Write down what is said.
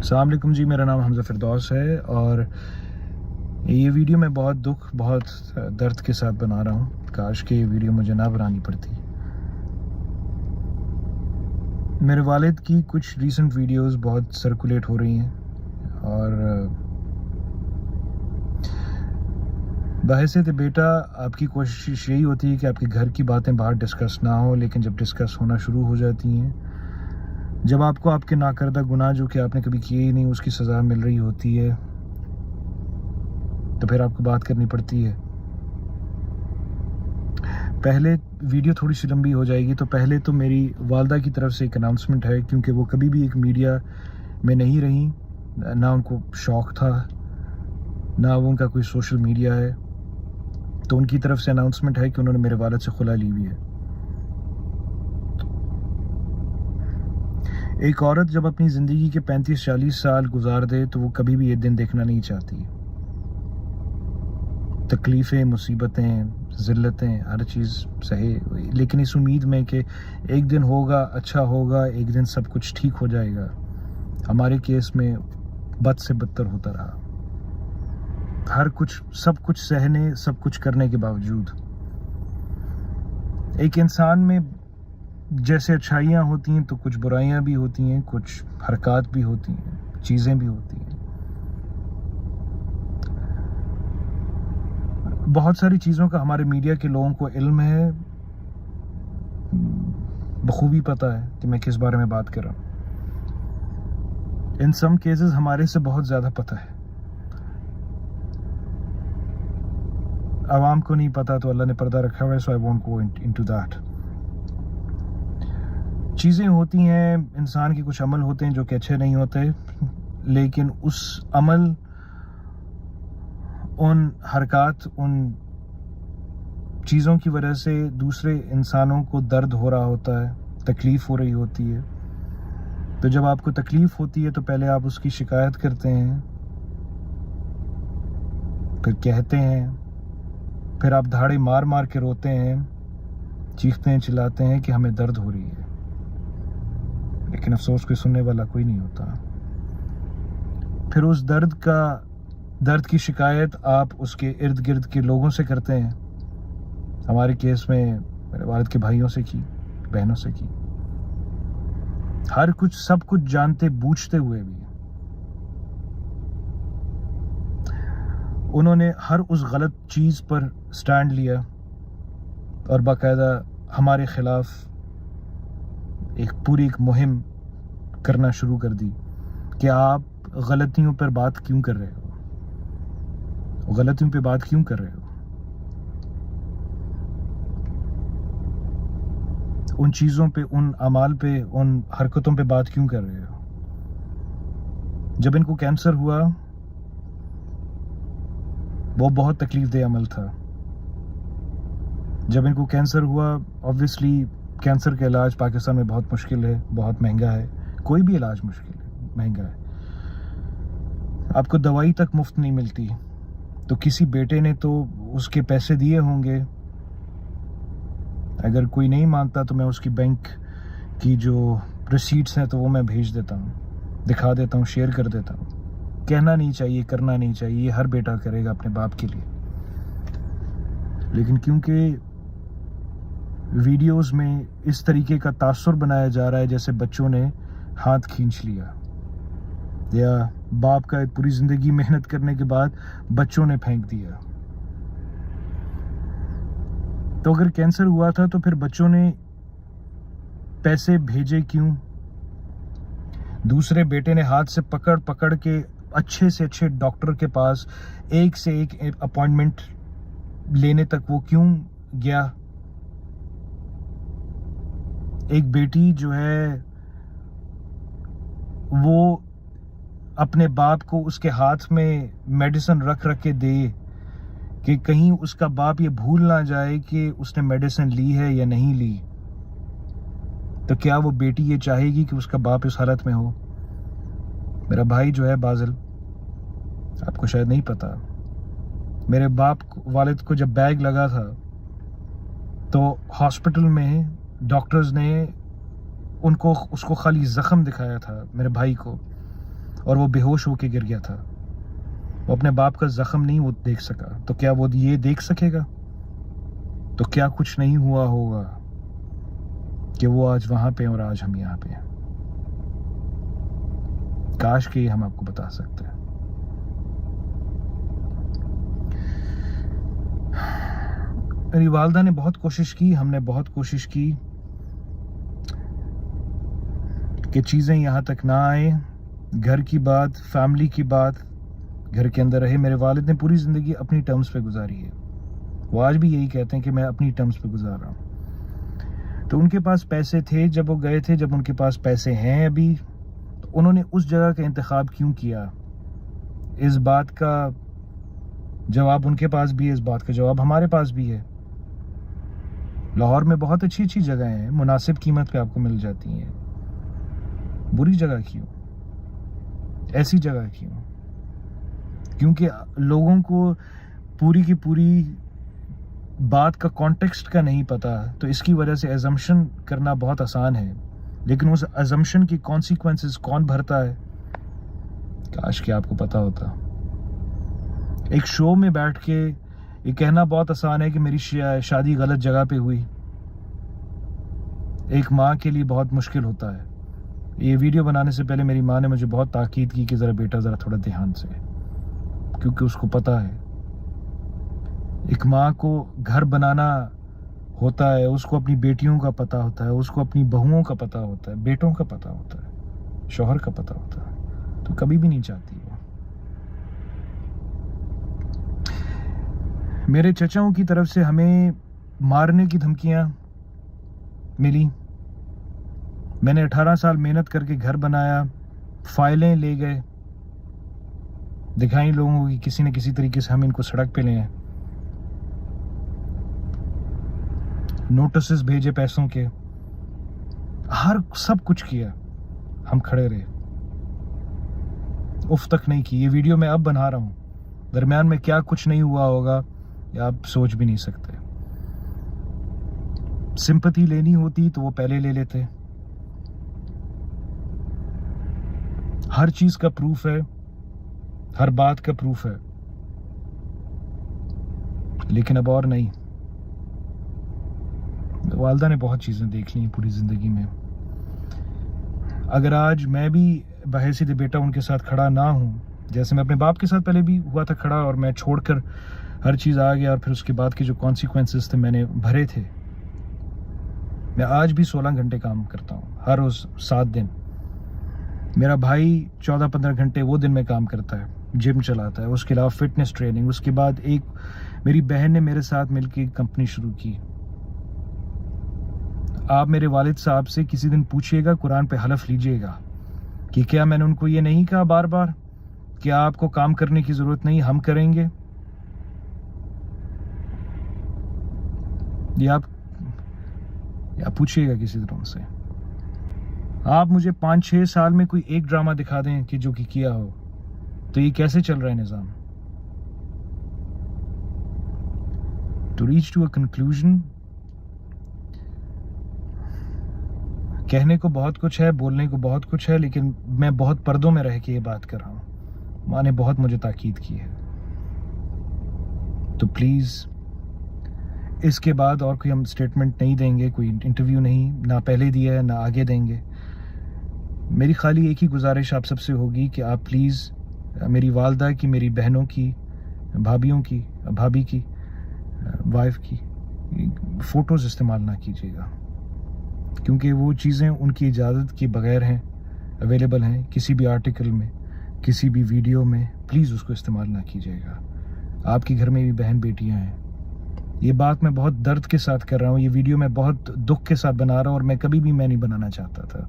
السلام علیکم جی، میرا نام حمزہ فردوس ہے اور یہ ویڈیو میں بہت درد کے ساتھ بنا رہا ہوں. کاش کہ یہ ویڈیو مجھے نہ بنانی پڑتی. میرے والد کی کچھ ریسنٹ ویڈیوز بہت سرکولیٹ ہو رہی ہیں اور بحیثیت بیٹا آپ کی کوشش یہی ہوتی ہے کہ آپ کے گھر کی باتیں باہر ڈسکس نہ ہو، لیکن جب ڈسکس ہونا شروع ہو جاتی ہیں، جب آپ کو آپ کے ناکردہ گناہ جو کہ آپ نے کبھی کیے ہی نہیں اس کی سزا مل رہی ہوتی ہے، تو پھر آپ کو بات کرنی پڑتی ہے. پہلے ویڈیو تھوڑی سی لمبی ہو جائے گی. تو پہلے تو میری والدہ کی طرف سے ایک اناؤنسمنٹ ہے، کیونکہ وہ کبھی بھی ایک میڈیا میں نہیں رہیں، نہ ان کو شوق تھا، نہ وہ ان کا کوئی سوشل میڈیا ہے. تو ان کی طرف سے اناؤنسمنٹ ہے کہ انہوں نے میرے والد سے خلا لی ہوئی ہے. ایک عورت جب اپنی زندگی کے 35-40 سال گزار دے تو وہ کبھی بھی یہ دن دیکھنا نہیں چاہتی. تکلیفیں، مصیبتیں، ذلتیں، ہر چیز سہے، لیکن اس امید میں کہ ایک دن ہوگا، اچھا ہوگا، ایک دن سب کچھ ٹھیک ہو جائے گا. ہمارے کیس میں بد سے بدتر ہوتا رہا. سب کچھ سہنے، سب کچھ کرنے کے باوجود ایک انسان میں جیسے اچھائیاں ہوتی ہیں تو کچھ برائیاں بھی ہوتی ہیں، کچھ حرکات بھی ہوتی ہیں، چیزیں بھی ہوتی ہیں. بہت ساری چیزوں کا ہمارے میڈیا کے لوگوں کو علم ہے، بخوبی پتہ ہے کہ میں کس بارے میں بات کر رہا ہوں. ان سم کیسز ہمارے سے بہت زیادہ پتہ ہے. عوام کو نہیں پتہ تو اللہ نے پردہ رکھا ہوا ہے، so I won't go into that. چیزیں ہوتی ہیں، انسان کے کچھ عمل ہوتے ہیں جو کہ اچھے نہیں ہوتے، لیکن اس عمل، ان حرکات، ان چیزوں کی وجہ سے دوسرے انسانوں کو درد ہو رہا ہوتا ہے، تکلیف ہو رہی ہوتی ہے. تو جب آپ کو تکلیف ہوتی ہے تو پہلے آپ اس کی شکایت کرتے ہیں، پھر کہتے ہیں، پھر آپ دھاڑے مار مار کے روتے ہیں، چیختے ہیں، چلاتے ہیں کہ ہمیں درد ہو رہی ہے. لیکن افسوس کوئی سننے والا کوئی نہیں ہوتا. پھر اس درد کی شکایت آپ اس کے ارد گرد کے لوگوں سے کرتے ہیں. ہمارے کیس میں میرے والد کے بھائیوں سے کی، بہنوں سے کی. سب کچھ جانتے بوجھتے ہوئے بھی انہوں نے ہر اس غلط چیز پر سٹینڈ لیا اور باقاعدہ ہمارے خلاف ایک مہم کرنا شروع کر دی کہ آپ غلطیوں پر بات کیوں کر رہے ہو، غلطیوں پہ بات کیوں کر رہے ہو، ان چیزوں پہ، ان اعمال پہ، ان حرکتوں پہ بات کیوں کر رہے ہو. جب ان کو کینسر ہوا، وہ بہت تکلیف دہ عمل تھا. جب ان کو کینسر ہوا، obviously کینسر کا علاج پاکستان میں بہت مشکل ہے، بہت مہنگا ہے. کوئی بھی علاج مشکل ہے، مہنگا ہے. آپ کو دوائی تک مفت نہیں ملتی. تو کسی بیٹے نے تو اس کے پیسے دیے ہوں گے. اگر کوئی نہیں مانتا تو میں اس کی بینک کی جو ریسیٹس ہیں تو وہ میں بھیج دیتا ہوں، دکھا دیتا ہوں، شیئر کر دیتا ہوں. کہنا نہیں چاہیے، کرنا نہیں چاہیے، یہ ہر بیٹا کرے گا اپنے باپ کے لیے. لیکن کیونکہ ویڈیوز میں اس طریقے کا تاثر بنایا جا رہا ہے جیسے بچوں نے ہاتھ کھینچ لیا، یا باپ کا پوری زندگی محنت کرنے کے بعد بچوں نے پھینک دیا. تو اگر کینسر ہوا تھا تو پھر بچوں نے پیسے بھیجے کیوں؟ دوسرے بیٹے نے ہاتھ سے پکڑ کے اچھے سے اچھے ڈاکٹر کے پاس ایک سے ایک اپوائنٹمنٹ لینے تک وہ کیوں گیا؟ ایک بیٹی جو ہے وہ اپنے باپ کو اس کے ہاتھ میں میڈیسن رکھ کے دے کہ کہیں اس کا باپ یہ بھول نہ جائے کہ اس نے میڈیسن لی ہے یا نہیں لی. تو کیا وہ بیٹی یہ چاہے گی کہ اس کا باپ اس حالت میں ہو؟ میرا بھائی جو ہے بازل، آپ کو شاید نہیں پتا، میرے والد کو جب بیگ لگا تھا تو ہاسپٹل میں ڈاکٹرز نے اس کو خالی زخم دکھایا تھا میرے بھائی کو، اور وہ بے ہوش ہو کے گر گیا تھا. وہ اپنے باپ کا زخم نہیں وہ دیکھ سکا, تو کیا وہ یہ دیکھ سکے گا؟ تو کیا کچھ نہیں ہوا ہوگا کہ وہ آج وہاں پہ اور آج ہم یہاں پہ ہیں. کاش کہ یہ ہم آپ کو بتا سکتے ہیں. میری والدہ نے بہت کوشش کی, ہم نے بہت کوشش کی کہ چیزیں یہاں تک نہ آئیں. گھر کی بات, فیملی کی بات گھر کے اندر رہے. میرے والد نے پوری زندگی اپنی ٹرمز پہ گزاری ہے. وہ آج بھی یہی کہتے ہیں کہ میں اپنی ٹرمز پہ گزار رہا ہوں. تو ان کے پاس پیسے تھے جب وہ گئے تھے, جب ان کے پاس پیسے ہیں ابھی, تو انہوں نے اس جگہ کا انتخاب کیوں کیا؟ اس بات کا جواب ان کے پاس بھی ہے, اس بات کا جواب ہمارے پاس بھی ہے. لاہور میں بہت اچھی اچھی جگہیں ہیں, مناسب قیمت پہ آپ کو مل جاتی ہیں. بری جگہ کیوں؟ ایسی جگہ کیوں؟ کیونکہ لوگوں کو پوری کی پوری بات کا کانٹیکسٹ کا نہیں پتا, تو اس کی وجہ سے ایزمپشن کرنا بہت آسان ہے, لیکن اس ایزمپشن کی کانسیکوینسز کون بھرتا ہے؟ کاش کہ آپ کو پتا ہوتا. ایک شو میں بیٹھ کے یہ کہنا بہت آسان ہے کہ میری شادی غلط جگہ پہ ہوئی. ایک ماں کے لیے بہت مشکل ہوتا ہے. یہ ویڈیو بنانے سے پہلے میری ماں نے مجھے بہت تاکید کی کہ ذرا بیٹا ذرا تھوڑا دھیان سے, کیونکہ اس کو پتا ہے ایک ماں کو گھر بنانا ہوتا ہے, اس کو اپنی بیٹیوں کا پتا ہوتا ہے, اس کو اپنی بہوؤں کا پتا ہوتا ہے, بیٹوں کا پتا ہوتا ہے, شوہر کا پتا ہوتا ہے, تو کبھی بھی نہیں چاہتی وہ. میرے چچاؤں کی طرف سے ہمیں مارنے کی دھمکیاں ملی. میں نے 18 سال محنت کر کے گھر بنایا, فائلیں لے گئے, دکھائیں لوگوں کو کہ کسی نہ کسی طریقے سے ہم ان کو سڑک پہ لے آئیں. نوٹسز بھیجے پیسوں کے, سب کچھ کیا, ہم کھڑے رہے, اف تک نہیں کی. یہ ویڈیو میں اب بنا رہا ہوں, درمیان میں کیا کچھ نہیں ہوا ہوگا یہ آپ سوچ بھی نہیں سکتے. سمپتی لینی ہوتی تو وہ پہلے لے لیتے. ہر چیز کا پروف ہے, ہر بات کا پروف ہے, لیکن اب اور نہیں. والدہ نے بہت چیزیں دیکھ لی ہیں پوری زندگی میں. اگر آج میں بھی بحیثیت بیٹا ان کے ساتھ کھڑا نہ ہوں, جیسے میں اپنے باپ کے ساتھ پہلے بھی ہوا تھا کھڑا, اور میں چھوڑ کر ہر چیز آ گیا, اور پھر اس کے بعد کے جو کانسیکوینسز تھے میں نے بھرے تھے. میں آج بھی 16 گھنٹے کام کرتا ہوں, ہر روز 7 دن. میرا بھائی 14-15 گھنٹے وہ دن میں کام کرتا ہے, جم چلاتا ہے, اس کے علاوہ فٹنس ٹریننگ. اس کے بعد ایک میری بہن نے میرے ساتھ مل کے کمپنی شروع کی. آپ میرے والد صاحب سے کسی دن پوچھیے گا, قرآن پہ حلف لیجئے گا کہ کیا میں نے ان کو یہ نہیں کہا بار بار کہ آپ کو کام کرنے کی ضرورت نہیں, ہم کریں گے. یہ آپ پوچھیے گا کسی طرح سے. آپ مجھے 5-6 سال میں کوئی ایک ڈرامہ دکھا دیں کہ جو کہ کیا ہو, تو یہ کیسے چل رہا ہے نظام؟ To reach to a conclusion, کہنے کو بہت کچھ ہے, بولنے کو بہت کچھ ہے, لیکن میں بہت پردوں میں رہ کے یہ بات کر رہا ہوں. ماں نے بہت مجھے تاکید کی ہے, تو پلیز اس کے بعد اور کوئی ہم سٹیٹمنٹ نہیں دیں گے, کوئی انٹرویو نہیں, نہ پہلے دیا ہے نہ آگے دیں گے. میری خالی ایک ہی گزارش آپ سب سے ہوگی کہ آپ پلیز میری والدہ کی, میری بہنوں کی, بھابھیوں کی, بھابھی کی, وائف کی فوٹوز استعمال نہ کیجیے گا, کیونکہ وہ چیزیں ان کی اجازت کے بغیر ہیں, اویلیبل ہیں کسی بھی آرٹیکل میں, کسی بھی ویڈیو میں. پلیز اس کو استعمال نہ کیجیے گا. آپ کے گھر میں بھی بہن بیٹیاں ہیں. یہ بات میں بہت درد کے ساتھ کر رہا ہوں, یہ ویڈیو میں بہت دکھ کے ساتھ بنا رہا ہوں, اور میں کبھی بھی نہیں بنانا چاہتا تھا.